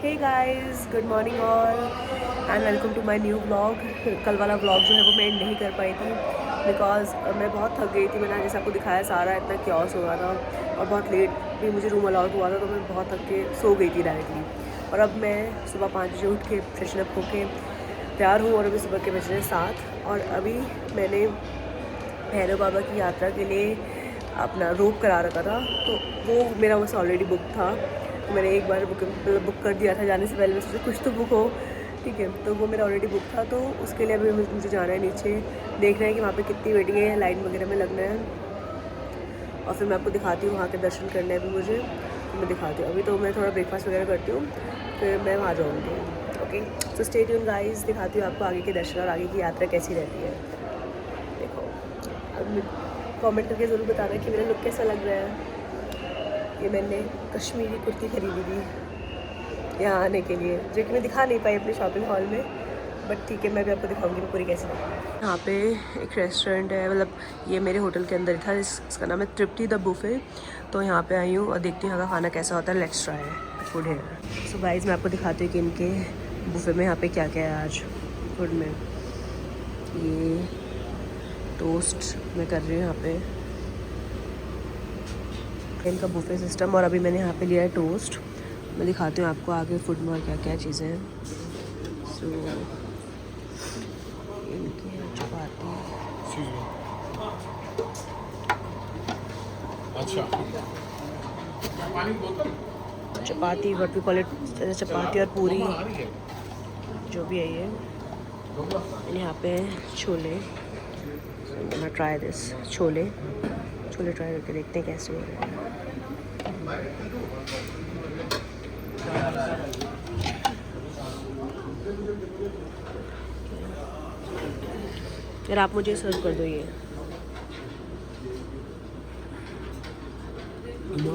Hey guys, good morning all and welcome to my new vlog. कल वाला vlog जो है वो मैं एंड नहीं कर पाई थी बिकॉज मैं बहुत थक गई थी। मैंने जैसे आपको दिखाया सारा इतना क्योस हो रहा था और बहुत लेट भी मुझे रूम अलाउड हुआ था, तो मैं बहुत थक के सो गई थी डायरेक्टली। और अब मैं सुबह 5 बजे उठ के फ्रेशन अप होके तैयार हूँ और अभी सुबह के बज रहे 7 और अभी मैंने भैरव बाबा की यात्रा के लिए अपना रोप करा रखा था, तो वो मेरा बस ऑलरेडी बुक था। तो मैंने एक बार बुक कर दिया था जाने से पहले, मैं सोचा कुछ तो बुक हो, ठीक है। तो वो मेरा ऑलरेडी बुक था, तो उसके लिए अभी मुझे जाना है नीचे, देखना है कि वहाँ पे कितनी वेटिंग है, लाइन वगैरह में लगना है। और फिर मैं आपको दिखाती हूँ वहाँ के दर्शन करने हैं अभी मुझे, तो मैं दिखाती हूँ। अभी तो मैं थोड़ा ब्रेकफास्ट वगैरह करती हूँ, फिर मैं वहाँ जाऊँगी। Okay, so stay tune guys, दिखाती हूँ आपको आगे के दर्शन और आगे की यात्रा कैसी रहती है। देखो, अब कमेंट करके ज़रूर बताना कि मेरा लुक कैसा लग रहा है। ये मैंने कश्मीरी कुर्ती खरीदी थी यहाँ आने के लिए, जो कि मैं दिखा नहीं पाई अपने शॉपिंग हॉल में, बट ठीक है, मैं भी आपको दिखाऊंगी मैं पूरी कैसी लगी। यहाँ पे एक रेस्टोरेंट है, मतलब ये मेरे होटल के अंदर ही था, इसका नाम है तृप्ति द बुफे। तो यहाँ पे आई हूँ और देखती हूँ यहाँ का खाना कैसा होता है। लेट्स ट्राई फूड है। सो गाइस, मैं आपको दिखाती हूँ कि इनके बुफे में यहाँ पे क्या क्या है आज फूड में। ये टोस्ट मैं कर रही हूँ यहाँ पे, इनका बुफे सिस्टम। और अभी मैंने यहाँ पे लिया है टोस्ट। मैं दिखाती हूँ आपको आगे फूड में और क्या क्या चीज़ें हैं। सो इनकी है चपाती, चपाती व्हाट वी कॉल इट, चपाती और पूरी जो भी है ये। यहाँ पे छोले, मैं ट्राई दिस छोले ट्राई करके देखते हैं कैसे हो रहे हैं। यार आप मुझे सर्व कर दो ये।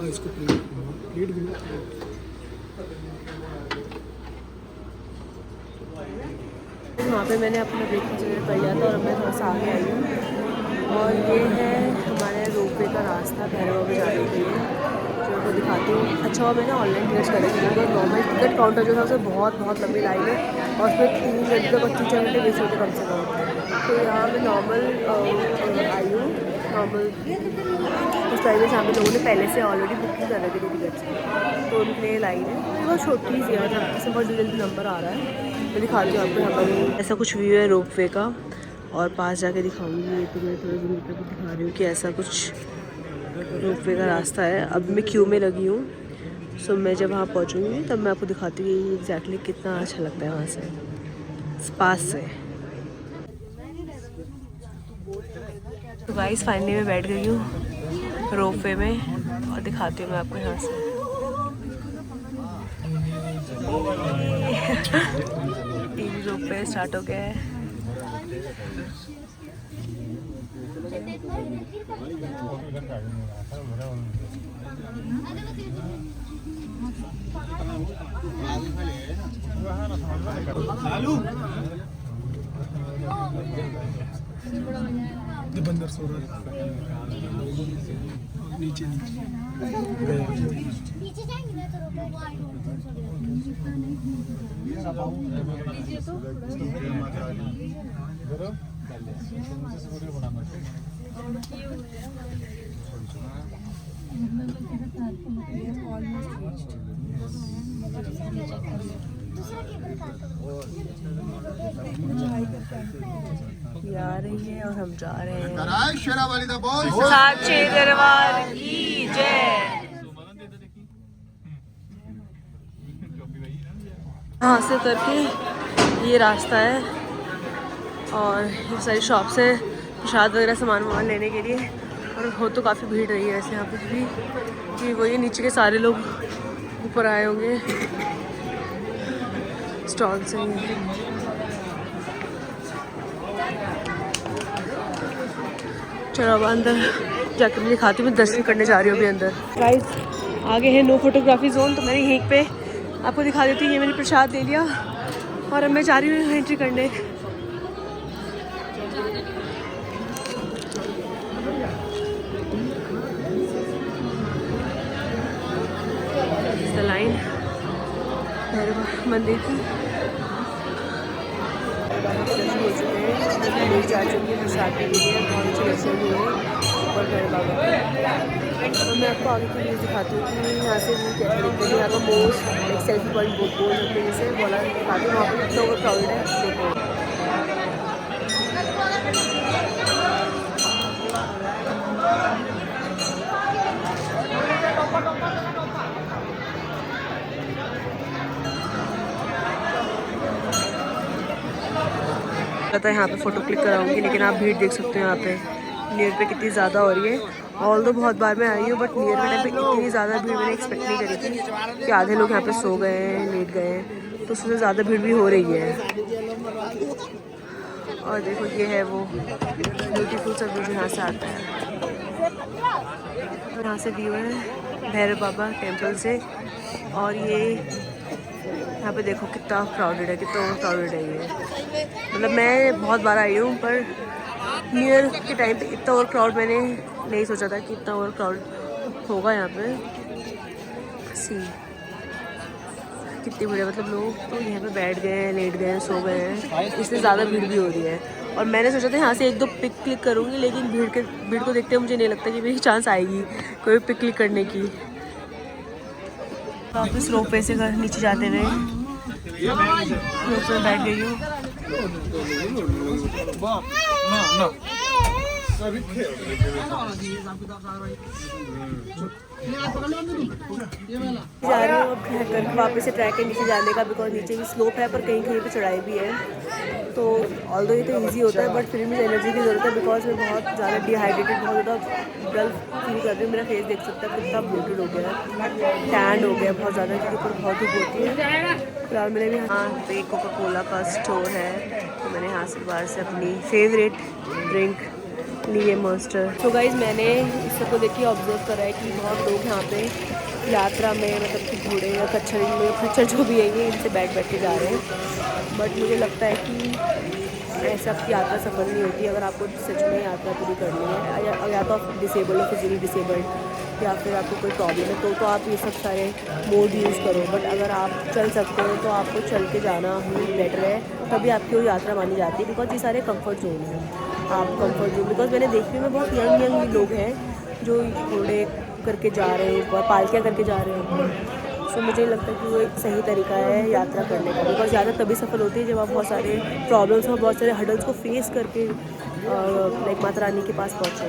इसको प्लेट वहाँ पे मैंने अपना ब्रेकफास्ट वगैरह कर लिया था और मैं थोड़ा सा आगे आई हूँ। और ये है हमारे रोपवे का रास्ता भैरव बाबा जाने के लिए, जो मैं दिखाती हूँ। अच्छा हुआ मैंने ऑनलाइन टिकट कर रखी थी, नॉर्मल टिकट काउंटर जो था उसमें बहुत लंबी लाइन है और उसमें 3 घंटे तक 3-4 घंटे वेस्ट होते कम से कम। तो यहाँ मैं नॉर्मल आई हूँ, नॉर्मल उस टाइम में जहाँ पे लोगों ने पहले से ऑलरेडी बुकिंग कर रखी थी टिकट, तो उनके लिए लाइन है। बहुत छोटी सी है, इसमें बहुत जल्दी नंबर आ रहा है। मैं दिखाती हूँ आपको। यहाँ पर ऐसा कुछ व्यू है रोपवे का, और पास जाके दिखाऊंगी। ये तो मैं थोड़ा दूर तक दिखा रही हूँ कि ऐसा कुछ रोपवे का रास्ता है। अब मैं क्यू में लगी हूँ, सो मैं जब वहाँ पहुँचूँगी तब मैं आपको दिखाती हूँ एग्जैक्टली कितना अच्छा लगता है वहाँ से पास से। तो गाइस फाइनली मैं बैठ गई हूँ रोपवे में और दिखाती हूँ मैं आपको यहाँ से। रोपवे स्टार्ट हो गया है। बंदर सो रहा है नीचे जाएंगे ना आ रही है और हम जा रहे हैं। साचे दरबार की जय। यहाँ से करके ये रास्ता है और ये सारी शॉप्स है प्रसाद वगैरह सामान लेने के लिए। और हो तो काफ़ी भीड़ रही है वैसे यहाँ पे भी, कि वही नीचे के सारे लोग ऊपर आए होंगे स्टॉल से। चलो अब अंदर जाके मैं दिखाती हूँ, मैं दर्शन करने जा रही हूँ अभी अंदर। गाइस आगे है नो फोटोग्राफी जोन, तो मैंने यहीं पे आपको दिखा देती हूँ। ये मैंने प्रसाद ले लिया और अब मैं जा रही हूँ एंट्री करने। लाइन भैरव मंदिर की दर्शन हो चुके हैं, लोग जा चुके हैं प्रसाद के लिए, बहुत अच्छे दर्शन हुए और भैरव बाबा के। तो मैं आपको आगे की न्यूज़ दिखाती हूँ कि यहाँ से व्यू कैसा दिखता है। यहाँ का मोस्ट एक सेल्फी पॉइंट बोल सकते हैं, जैसे बोला दिखाती हूँ, वहाँ पर कितना ओवर क्राउडेड है देखो। पता है यहाँ पे फ़ोटो क्लिक कराऊंगी, लेकिन आप भीड़ देख सकते हो यहाँ पे नियर पे कितनी ज़्यादा हो रही है। ऑल दो बहुत बार मैं आई हूँ, बट नियर के टाइम पे इतनी ज़्यादा भीड़ मैंने एक्सपेक्ट नहीं करी थी कि आधे लोग यहाँ पे सो गए हैं, लेट गए हैं, तो उससे ज़्यादा भीड़ भी हो रही है। और देखो ये है वो ब्यूटीफुल सा व्यू यहाँ से आता है। और यहाँ से व्यू है भैरव बाबा टेम्पल से। और ये यहाँ पे देखो कितना क्राउडेड है, कितना ओवर क्राउडेड है ये। मतलब मैं बहुत बार आई हूँ, पर न्यू ईयर के टाइम पे इतना ओवर क्राउड मैंने नहीं सोचा था कि इतना ओवर क्राउड होगा यहाँ पे। सी कितनी भीड़ है, मतलब लोग तो यहाँ पे बैठ गए हैं, लेट गए हैं, सो गए हैं, इससे ज़्यादा भीड़ भी हो रही है। और मैंने सोचा था यहाँ से एक दो पिक क्लिक करूँगी, लेकिन भीड़ को देखते हुए मुझे नहीं लगता कि मेरी चांस आएगी कोई पिक क्लिक करने की। वापस रोप पे से घर नीचे जाते हुए रोप पे बैठ गई हूँ। जा रही हूँ अब वापस से ट्रैक के नीचे जाने का, बिकॉज नीचे भी स्लोप है, पर कहीं कहीं पे चढ़ाई भी है। तो ऑल्दो ये तो इजी होता है, बट फिर मुझे एनर्जी की ज़रूरत है, बिकॉज मैं बहुत ज़्यादा डिहाइड्रेटेड, बहुत ज़्यादा डल फील कर रही हूँ। मेरा फेस देख सकता है कितना ब्लूटेड हो गया है, टैंड हो गया बहुत ज़्यादा, क्योंकि ऊपर बहुत धूप होती है। फिलहाल मैंने भी यहाँ पे कोका कोला का स्टोर है, तो मैंने यहाँ से बाहर से अपनी फेवरेट ड्रिंक लिए मॉन्स्टर। तो गाइज़ मैंने इस सबको देख के ऑब्जर्व करा है कि बहुत लोग यहाँ पे यात्रा में, मतलब कि घोड़े या खच्चर जो भी है ये इनसे बैठ के जा रहे हैं। बट मुझे लगता है कि ऐसा आपकी यात्रा सफल नहीं होती अगर आपको सच में यात्रा पूरी करनी है, या तो आप डिसेबल्ड हो, फिजिकली डिसेबल्ड, या फिर आपको कोई प्रॉब्लम है, तो आप ये सब सारे मोड यूज़ करो। बट अगर आप चल सकते हो तो आपको चल के जाना ही बेटर है, तभी आपकी वो यात्रा मानी जाती है, बिकॉज ये सारे कम्फर्ट जोन हैं। आप कम्फर्ट जोन, बिकॉज मैंने देखी में बहुत यंग लोग हैं जो घोड़े करके जा रहे हैं ऊपर, पालकियाँ करके जा रहे हैं ऊपर। सो मुझे लगता है कि वो एक सही तरीका है यात्रा करने का, बिकॉज यात्रा तभी सफल होती है जब आप बहुत सारे प्रॉब्लम्स और बहुत सारे हडल्स को फेस करके लाइक माता रानी के पास पहुँचे।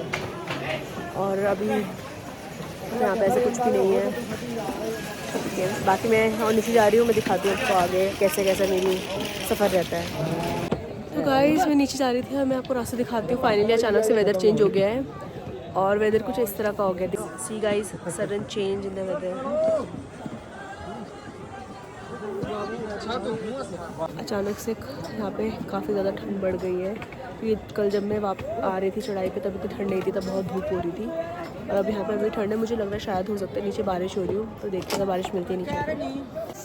और अभी यहाँ पे ऐसे कुछ भी नहीं है, ठीक है। बाकी मैं और नीचे जा रही हूँ, मैं दिखाती हूँ आपको आगे कैसे कैसा मेरी सफ़र रहता है। तो गाइस मैं नीचे जा रही थी और मैं आपको रास्ता दिखाती हूँ। फाइनली अचानक से वेदर चेंज हो गया है, और वेदर कुछ इस तरह का हो गया। See guys, sudden change in the weather. अचानक से यहाँ पे काफ़ी ज़्यादा ठंड बढ़ गई है, क्योंकि कल जब मैं आ रही थी चढ़ाई पे तभी तो ठंड नहीं थी, तब बहुत धूप हो रही थी। और अब यहाँ पर अभी ठंड है, मुझे लग रहा है शायद हो सकता है नीचे बारिश हो रही हो, तो देखते हैं बारिश मिलती है नीचे।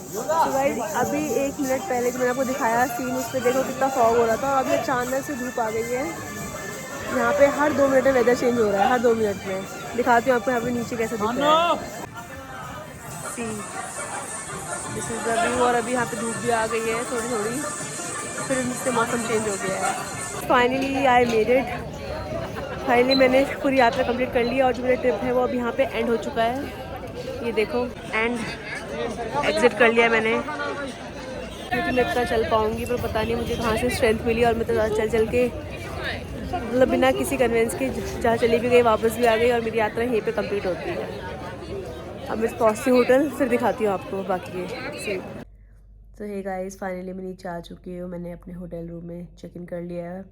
तो गाइस अभी 1 मिनट पहले जो मैंने आपको दिखाया सीन, उस पर देखो कितना फॉग हो रहा था, और अभी अचानक से धूप आ गई है। यहाँ पे हर 2 मिनट में वेदर चेंज हो रहा है, हर 2 मिनट में। दिखाती हूँ आपको यहाँ पे नीचे कैसे दिख रहा है। See this is the view. और अभी यहाँ पे धूप भी आ गई है थोड़ी थोड़ी, फिर इससे मौसम चेंज हो गया है। Finally I made it. Finally मैंने पूरी यात्रा कंप्लीट कर ली, और जो मेरा ट्रिप है वो अब यहाँ पे एंड हो चुका है। ये देखो एंड एग्जिट कर लिया मैंने, क्योंकि मैं इतना चल पाऊँगी, पर पता नहीं मुझे कहाँ से स्ट्रेंथ मिली, और मैं तो चल के मतलब बिना किसी कन्वेंस के जहाँ चली भी गई वापस भी आ गई, और मेरी यात्रा यहीं पे कंप्लीट होती है। अब मैं पहुँचती हूँ होटल, फिर दिखाती हूँ आपको बाकी के सीन। तो हे गाइस फाइनली मैं नीचे आ चुकी हूँ, मैंने अपने होटल रूम में चेक इन कर लिया है,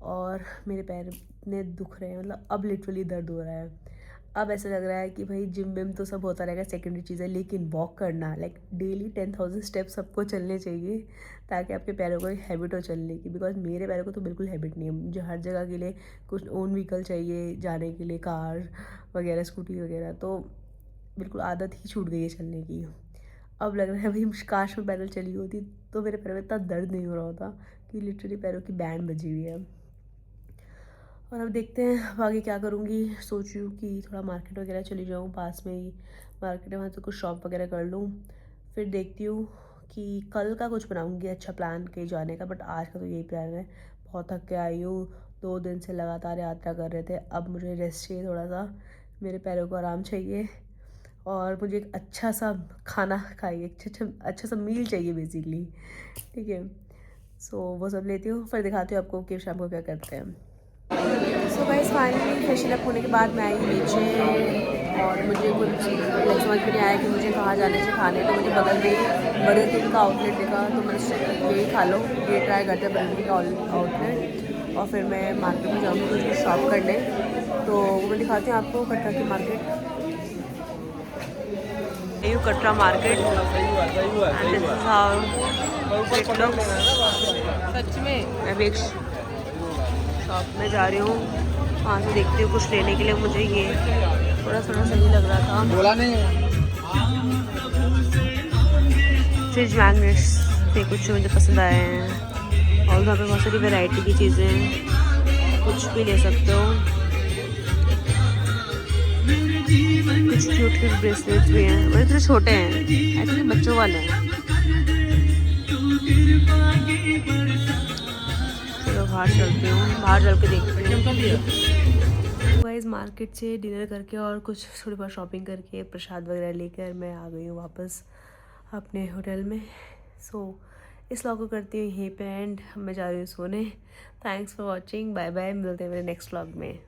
और मेरे पैर इतने दुख रहे हैं, मतलब अब लिटरली दर्द हो रहा है। अब ऐसा लग रहा है कि भाई जिम विम तो सब होता रहेगा, सेकेंडरी चीज़ है, लेकिन वॉक करना लाइक डेली 10,000 स्टेप्स सबको चलने चाहिए, ताकि आपके पैरों को एक हैबिट हो चलने की। बिकॉज मेरे पैरों को तो बिल्कुल हैबिट नहीं है, मुझे हर जगह के लिए कुछ ओन व्हीकल चाहिए जाने के लिए, कार वगैरह, स्कूटी वगैरह, तो बिल्कुल आदत ही छूट गई है चलने की। अब लग रहा है भाई काश में पैदल चली होती तो मेरे पैरों में इतना दर्द नहीं हो रहा होता, कि लिटरली पैरों की बैंड बजी हुई है। और अब देखते हैं आगे क्या करूँगी। सोच रही हूँ कि थोड़ा मार्केट वगैरह चली जाऊँ, पास में ही मार्केट है, वहाँ तो कुछ शॉप वगैरह कर लूँ, फिर देखती हूँ कि कल का कुछ बनाऊँगी अच्छा प्लान कहीं जाने का, बट आज का तो यही प्लान है। बहुत थक के आई हूँ, 2 दिन से लगातार यात्रा कर रहे थे, अब मुझे रेस्ट चाहिए थोड़ा सा, मेरे पैरों को आराम चाहिए और मुझे एक अच्छा सा खाना खाइए, अच्छा सा मील चाहिए बेसिकली, ठीक है। सो वो सब लेती हूँ, फिर दिखाती हूँ आपको कि शाम को क्या करते हैं। So guys finally freshen up होने के बाद मैं आई नीचे और मुझे कुछ समझ में नहीं आया कि मुझे कहाँ जाने से खाने, तो मुझे बगल में बर्गर किंग का आउटलेट दिखा, तो मैंने सोचा यही खा लो, ये ट्राई करते हैं बर्गर किंग का आउटलेट। और फिर मैं मार्केट में जाऊँगी कुछ शॉप करने, तो वो मैं दिखाती हूँ आपको कटरा की मार्केट। यू कटरा मार्केट सच में। मैं भी एक शॉप में जा रही हूँ, वहाँ से देखती हूँ कुछ लेने के लिए। मुझे ये थोड़ा सही लग रहा था, बोला नहीं फ्रिज मैग्नेट्स थे कुछ मुझे पसंद आए हैं, और वहाँ पे बहुत सारी वैरायटी की चीज़ें हैं, कुछ भी ले सकते हो। कुछ क्यूट ब्रेसलेट्स भी हैं, बड़े थोड़े छोटे हैं, एक्चुअली बच्चों वाले हैं। चलो बाहर चलती हूँ, बाहर चल के देखती हूँ। गाइस मार्केट से डिनर करके और कुछ थोड़ी बहुत शॉपिंग करके प्रसाद वगैरह लेकर मैं आ गई हूँ वापस अपने होटल में। सो इस व्लॉग को करती हूँ यहीं पे एंड, मैं जा रही हूँ सोने। Thanks for watching, bye bye, मिलते हैं मेरे नेक्स्ट व्लॉग में।